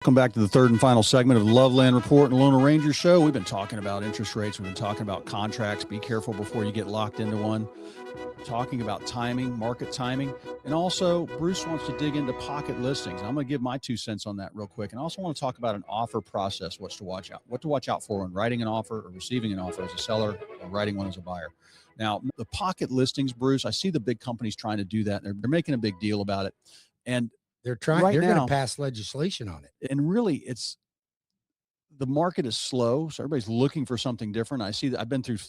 Welcome back to the third and final segment of the Loveland Report and Loan Ranger Show. We've been talking about interest rates. We've been talking about contracts. Be careful before you get locked into one. Talking about timing, market timing. And also, Bruce wants to dig into pocket listings. I'm going to give my 2 cents on that real quick. And I also want to talk about an offer process, what to watch out for when writing an offer or receiving an offer as a seller or writing one as a buyer. Now, the pocket listings, Bruce, I see the big companies trying to do that. They're making a big deal about it. And they're going to pass legislation on it. And really, the market is slow. So everybody's looking for something different. I see that I've been through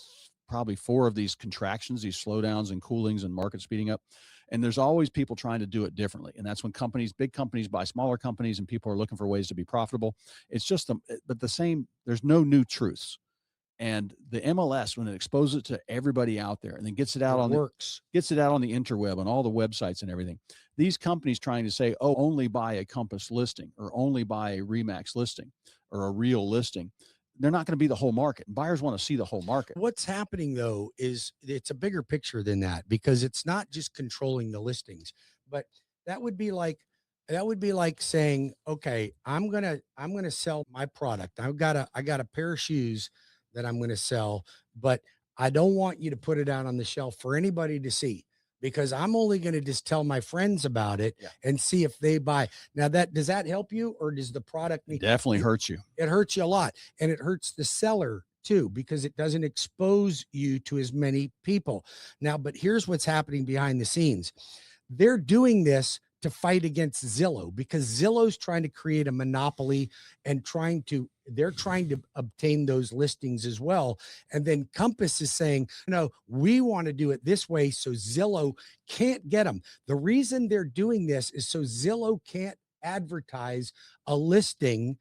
probably 4 of these contractions, these slowdowns and coolings and market speeding up. And there's always people trying to do it differently. And that's when big companies buy smaller companies and people are looking for ways to be profitable. It's just, there's no new truths. And the MLS, when it exposes it to everybody out there and then gets it out on the interweb on all the websites and everything, these companies trying to say, oh, only buy a Compass listing or only buy a Remax listing or a real listing. They're not going to be the whole market. Buyers want to see the whole market. What's happening though is it's a bigger picture than that, because it's not just controlling the listings, but that would be like saying, okay, I'm going to sell my product. I got a pair of shoes that I'm going to sell, but I don't want you to put it out on the shelf for anybody to see, because I'm only going to just tell my friends about it and see if they buy. Now, does that help you, or does the product definitely hurts you? It hurts you a lot, and it hurts the seller too, because it doesn't expose you to as many people. Now, but here's what's happening behind the scenes. They're doing this to fight against Zillow, because Zillow's trying to create a monopoly and they're trying to obtain those listings as well. And then Compass is saying, no, we want to do it this way so Zillow can't get them. The reason they're doing this is so Zillow can't advertise a listing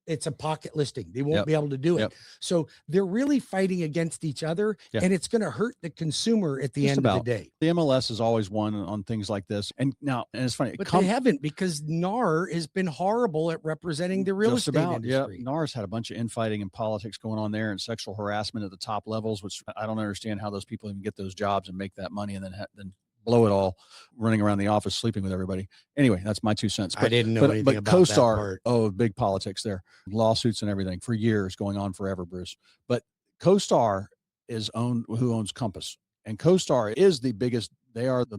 it's a pocket listing. They won't be able to do it. So they're really fighting against each other, and it's going to hurt the consumer at the end of the day. The MLS has always won on things like this. And it's funny. But they haven't, because NAR has been horrible at representing the real estate industry. NAR's had a bunch of infighting and politics going on there, and sexual harassment at the top levels, which I don't understand how those people even get those jobs and make that money and then blow it all running around the office, sleeping with everybody. Anyway, that's my 2 cents. I didn't know anything about CoStar, big politics there, lawsuits and everything for years, going on forever, Bruce. But CoStar who owns Compass, and CoStar is the biggest. They are the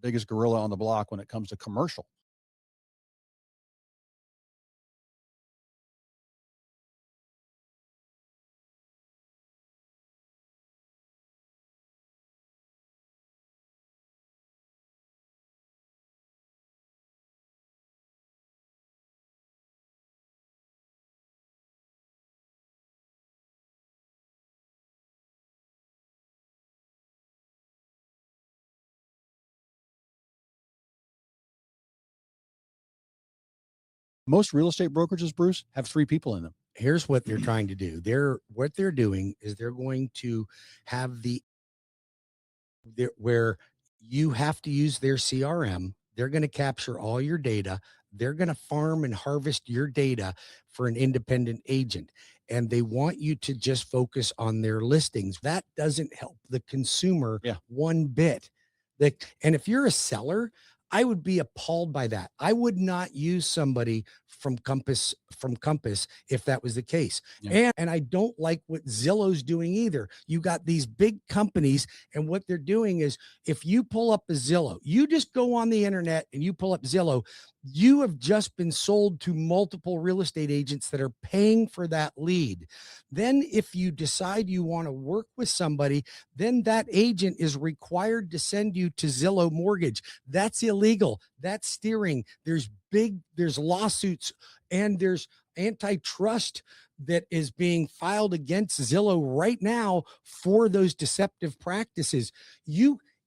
biggest gorilla on the block when it comes to commercial. Most real estate brokerages, Bruce, have 3 people in them. Here's what they're trying to do. What they're doing is they're going to have where you have to use their CRM. They're going to capture all your data. They're going to farm and harvest your data for an independent agent. And they want you to just focus on their listings. That doesn't help the consumer one bit. And if you're a seller, I would be appalled by that. I would not use somebody from Compass if that was the case. And I don't like what Zillow's doing either. You got these big companies, and what they're doing is, if you pull up a Zillow, you just go on the internet and you pull up Zillow, you have just been sold to multiple real estate agents that are paying for that lead. Then if you decide you want to work with somebody, then that agent is required to send you to Zillow Mortgage. That's illegal. That's steering. There's lawsuits, and there's antitrust that is being filed against Zillow right now for those deceptive practices.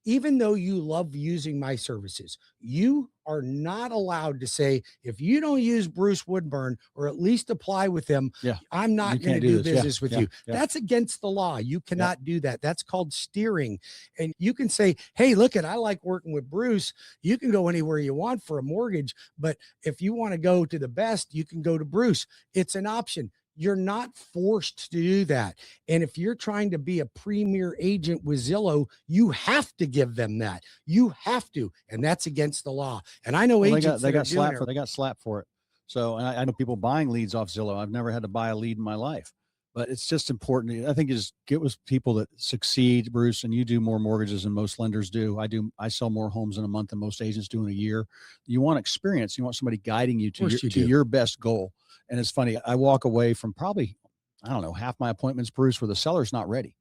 Even though you love using my services, you are not allowed to say, if you don't use Bruce Woodburn or at least apply with him, I'm not going to do business with you. That's against the law. You cannot do that. That's called steering. And you can say, hey, look, I like working with Bruce. You can go anywhere you want for a mortgage, but if you want to go to the best, you can go to Bruce. It's an option. You're not forced to do that. And if you're trying to be a premier agent with Zillow, you have to give them that. You have to, and that's against the law. And I know agents they that are got doing slapped it. for they got slapped for it. So and I know people buying leads off Zillow. I've never had to buy a lead in my life, but it's just important. I think is get with people that succeed, Bruce. And you do more mortgages than most lenders do. I sell more homes in a month than most agents do in a year. You want experience. You want somebody guiding you to your best goal. And it's funny. I walk away from probably, I don't know, half my appointments, Bruce, where the seller's not ready.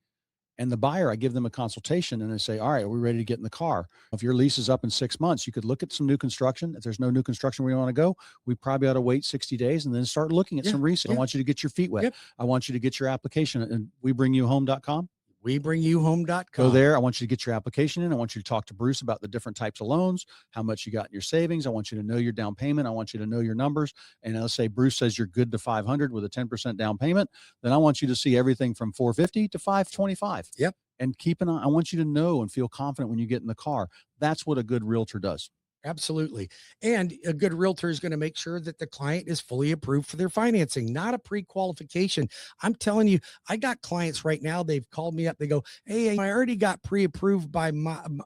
And the buyer, I give them a consultation and I say, all right, are we ready to get in the car? If your lease is up in 6 months, you could look at some new construction. If there's no new construction where you want to go, we probably ought to wait 60 days and then start looking at some resale. I want you to get your feet wet. I want you to get your application and WeBringYouHome.com. WeBringYouHome.com. Go there. I want you to get your application in. I want you to talk to Bruce about the different types of loans, how much you got in your savings. I want you to know your down payment. I want you to know your numbers. And let's say Bruce says you're good to 500 with a 10% down payment. Then I want you to see everything from 450 to 525. Yep. And keep an eye. I want you to know and feel confident when you get in the car. That's what a good realtor does. Absolutely. And a good realtor is going to make sure that the client is fully approved for their financing, not a pre-qualification. I'm telling you, I got clients right now. They've called me up. They go, hey, I already got pre-approved by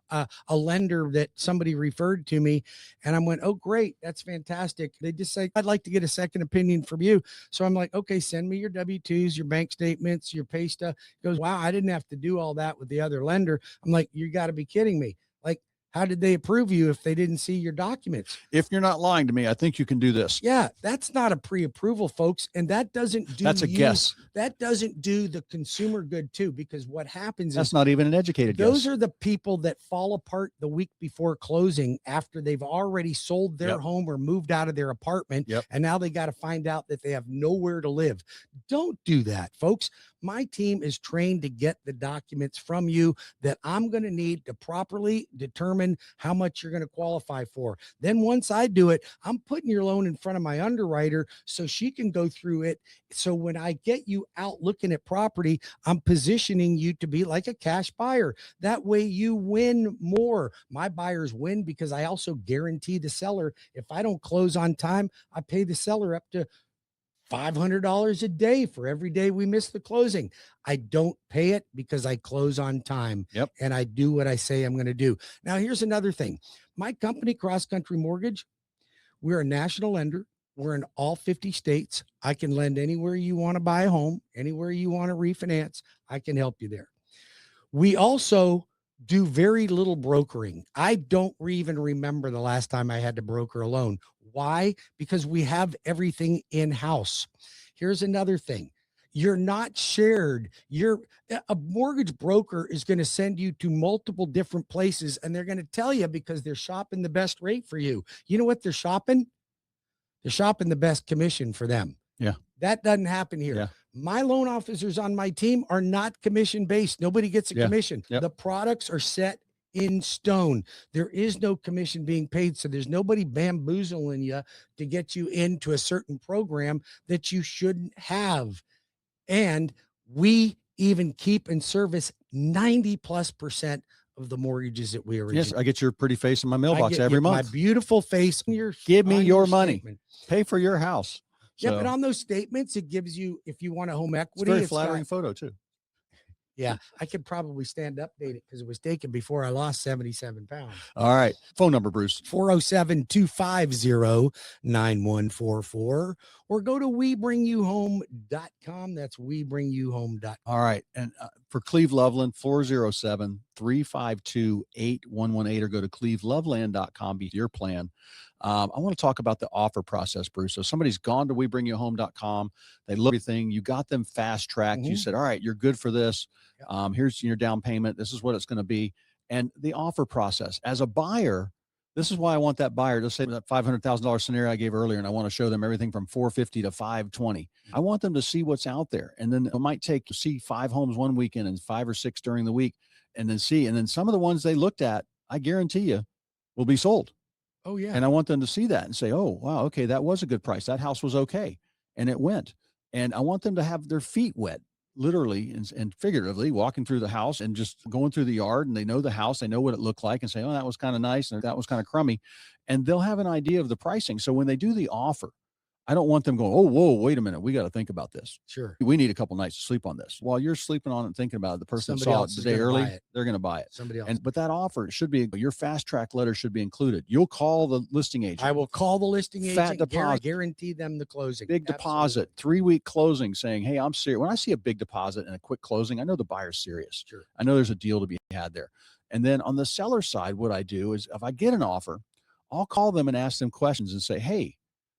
a lender that somebody referred to me. And I went, oh, great. That's fantastic. They just say, I'd like to get a second opinion from you. So I'm like, okay, send me your W-2s, your bank statements, your pay stuff. He goes, wow, I didn't have to do all that with the other lender. I'm like, you got to be kidding me. Like, how did they approve you if they didn't see your documents? If you're not lying to me, I think you can do this. Yeah, that's not a pre-approval, folks. And that doesn't do That's a guess. That doesn't do the consumer good too, because what happens That's is not even an educated guess. those are the people that fall apart the week before closing after they've already sold their home or moved out of their apartment. And now they got to find out that they have nowhere to live. Don't do that, folks. My team is trained to get the documents from you that I'm going to need to properly determine how much you're going to qualify for. Then once I do it, I'm putting your loan in front of my underwriter so she can go through it. So when I get you out looking at property, I'm positioning you to be like a cash buyer. That way you win more. My buyers win because I also guarantee the seller, if I don't close on time, I pay the seller up to $500 a day for every day we miss the closing. I don't pay it because I close on time and I do what I say I'm going to do. Now, here's another thing. My company, Cross Country Mortgage, we're a national lender. We're in all 50 states. I can lend anywhere you want to buy a home, anywhere you want to refinance. I can help you there. We also do very little brokering. I don't even remember the last time I had to broker a loan. Why? Because we have everything in-house. Here's another thing. You're not shared. A mortgage broker is going to send you to multiple different places, and they're going to tell you because they're shopping the best rate for you. You know what they're shopping? They're shopping the best commission for them. Yeah. That doesn't happen here. Yeah. My loan officers on my team are not commission based. Nobody gets a commission. The products are set in stone. There is no commission being paid. So there's nobody bamboozling you to get you into a certain program that you shouldn't have. And we even keep and service 90+% of the mortgages that we originate. Yes, I get your pretty face in my mailbox every month. My beautiful face. Give me your money. Statement. Pay for your house. Yeah, but on those statements, it gives you, if you want a home equity. It's a very flattering photo too. Yeah, I could probably stand update it because it was taken before I lost 77 pounds. All right. Phone number, Bruce. 407-250-9144 or go to WeBringYouHome.com. That's WeBringYouHome.com. All right. And for Cleve Loveland, 407-352-8118 or go to cleveloveland.com. Be your plan. I want to talk about the offer process, Bruce. So somebody's gone to WeBringYouHome.com. They look at everything. You got them fast tracked. You said, all right, you're good for this. Here's your down payment. This is what it's going to be. And the offer process as a buyer, this is why I want that buyer. Let's say that $500,000 scenario I gave earlier, and I want to show them everything from 450 to 520. I want them to see what's out there. And then it might take to see 5 homes one weekend and 5 or 6 during the week and then see. And then some of the ones they looked at, I guarantee you will be sold. Oh, yeah. And I want them to see that and say, oh, wow, okay, that was a good price. That house was okay. And it went. And I want them to have their feet wet, literally and figuratively, walking through the house and just going through the yard. And they know the house. They know what it looked like and say, oh, that was kind of nice. And that was kind of crummy. And they'll have an idea of the pricing. So when they do the offer, I don't want them going, oh, whoa, wait a minute. We got to think about this. Sure. We need a couple nights to sleep on this. While you're sleeping on it and thinking about it, the person that Somebody saw it else the is day gonna early, buy it. they're going to buy it. Somebody else. But that offer, it should be, your fast track letter should be included. You'll call the listing agent. I will call the listing Fat agent, deposit. guarantee them the closing. Big deposit, 3-week closing, saying, hey, I'm serious. When I see a big deposit and a quick closing, I know the buyer's serious. Sure. I know there's a deal to be had there. And then on the seller side, what I do is if I get an offer, I'll call them and ask them questions and say, hey,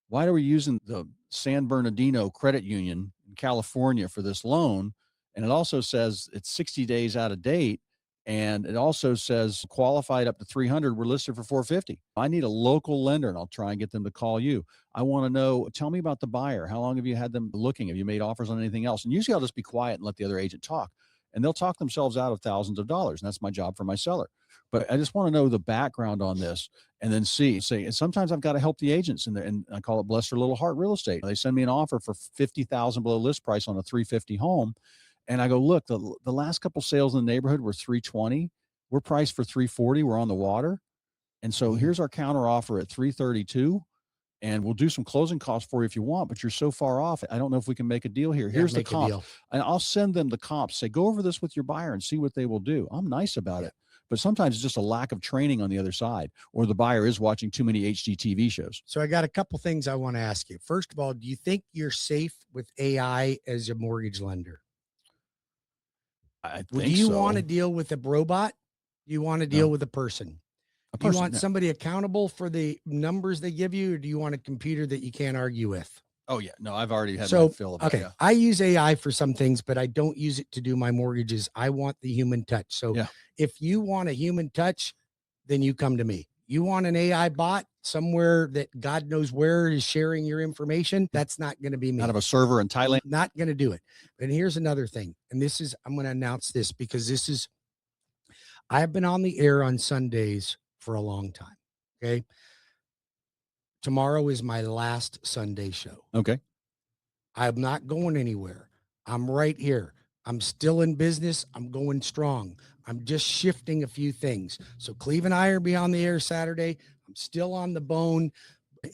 why are we using the San Bernardino Credit Union in California for this loan? And it also says it's 60 days out of date. And it also says qualified up to 300. We're listed for 450. I need a local lender, and I'll try and get them to call you. I want to know, tell me about the buyer. How long have you had them looking? Have you made offers on anything else? And usually I'll just be quiet and let the other agent talk. And they'll talk themselves out of thousands of dollars. And that's my job for my seller. But I just want to know the background on this and then say, and sometimes I've got to help the agents and I call it bless their little heart real estate. They send me an offer for 50,000 below list price on a 350 home. And I go, look, the last couple sales in the neighborhood were 320. We're priced for 340. We're on the water. And so here's our counter offer at 332. And we'll do some closing costs for you if you want, but you're so far off. I don't know if we can make a deal here. Here's the comp. And I'll send them the comps. Say, go over this with your buyer and see what they will do. I'm nice about it. But sometimes it's just a lack of training on the other side, or the buyer is watching too many HGTV shows. So I got a couple things I want to ask you. First of all, do you think you're safe with AI as a mortgage lender? I think do you want to deal with a robot? Do you want to deal with a person? Do you want somebody accountable for the numbers they give you, or do you want a computer that you can't argue with? Oh yeah, no, I've already had my fill of it. Okay, I use AI for some things, but I don't use it to do my mortgages. I want the human touch. So if you want a human touch, then you come to me. You want an AI bot somewhere that God knows where is sharing your information? That's not going to be me. Out of a server in Thailand? Not going to do it. And here's another thing. And this is, I'm going to announce this because this is, I have been on the air on Sundays for a long time. Okay. Tomorrow is my last Sunday show. Okay. I'm not going anywhere. I'm right here. I'm still in business. I'm going strong. I'm just shifting a few things. So Cleve and I are be on the air Saturday. I'm still on the bone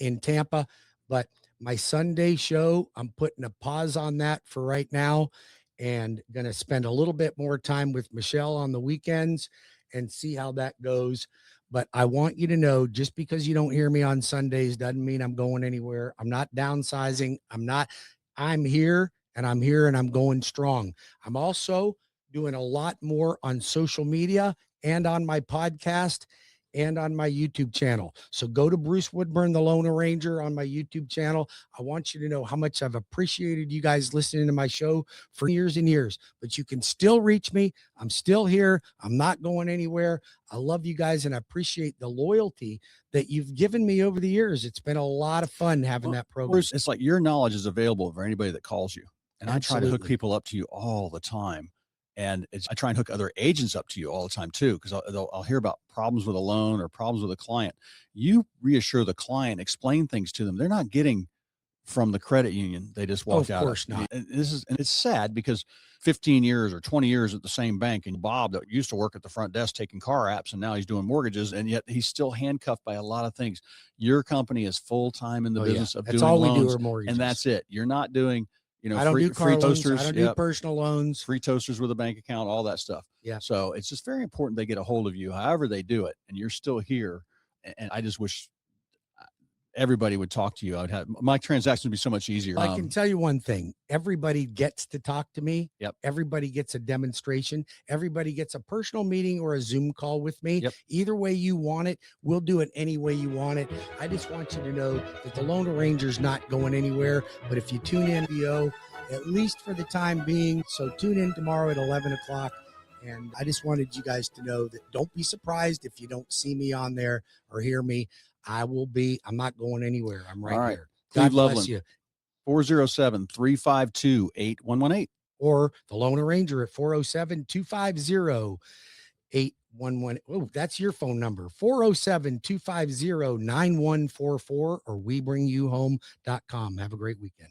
in Tampa, but my Sunday show, I'm putting a pause on that for right now and going to spend a little bit more time with Michelle on the weekends and see how that goes. But I want you to know, just because you don't hear me on Sundays doesn't mean I'm going anywhere. I'm not downsizing. I'm here and I'm going strong. I'm also doing a lot more on social media and on my podcast and on my YouTube channel. So go to Bruce Woodburn, the Loan Arranger, on my YouTube channel. I want you to know how much I've appreciated you guys listening to my show for years and years, but you can still reach me. I'm still here. I'm not going anywhere. I love you guys and I appreciate the loyalty that you've given me over the years. It's been a lot of fun having that program. It's like your knowledge is available for anybody that calls you. And Absolutely. I try to hook people up to you all the time. And I try and hook other agents up to you all the time too, because I'll hear about problems with a loan or problems with a client. You reassure the client, explain things to them. They're not getting from the credit union they just walked out. Of course not. And it's sad because 15 years or 20 years at the same bank, and Bob that used to work at the front desk taking car apps, and now he's doing mortgages, and yet he's still handcuffed by a lot of things. Your company is full time in the business of doing loans, we do are mortgages. and that's it. You're not doing. I don't do car loans. I don't do personal loans. Free toasters with a bank account, all that stuff. Yeah. So it's just very important they get a hold of you, however they do it, and you're still here. And I just wish everybody would talk to you. I'd have my transaction would be so much easier. I can tell you one thing. Everybody gets to talk to me. Yep. Everybody gets a demonstration. Everybody gets a personal meeting or a Zoom call with me. Yep. Either way you want it, we'll do it any way you want it. I just want you to know that the Loan Arranger's not going anywhere. But if you tune in, at least for the time being. So tune in tomorrow at 11 o'clock. And I just wanted you guys to know that don't be surprised if you don't see me on there or hear me. I'm not going anywhere. I'm right here. God bless you. 407-352-8118. Or the Loan Arranger at 407-250-8118. Oh, that's your phone number. 407-250-9144 or webringyouhome.com. Have a great weekend.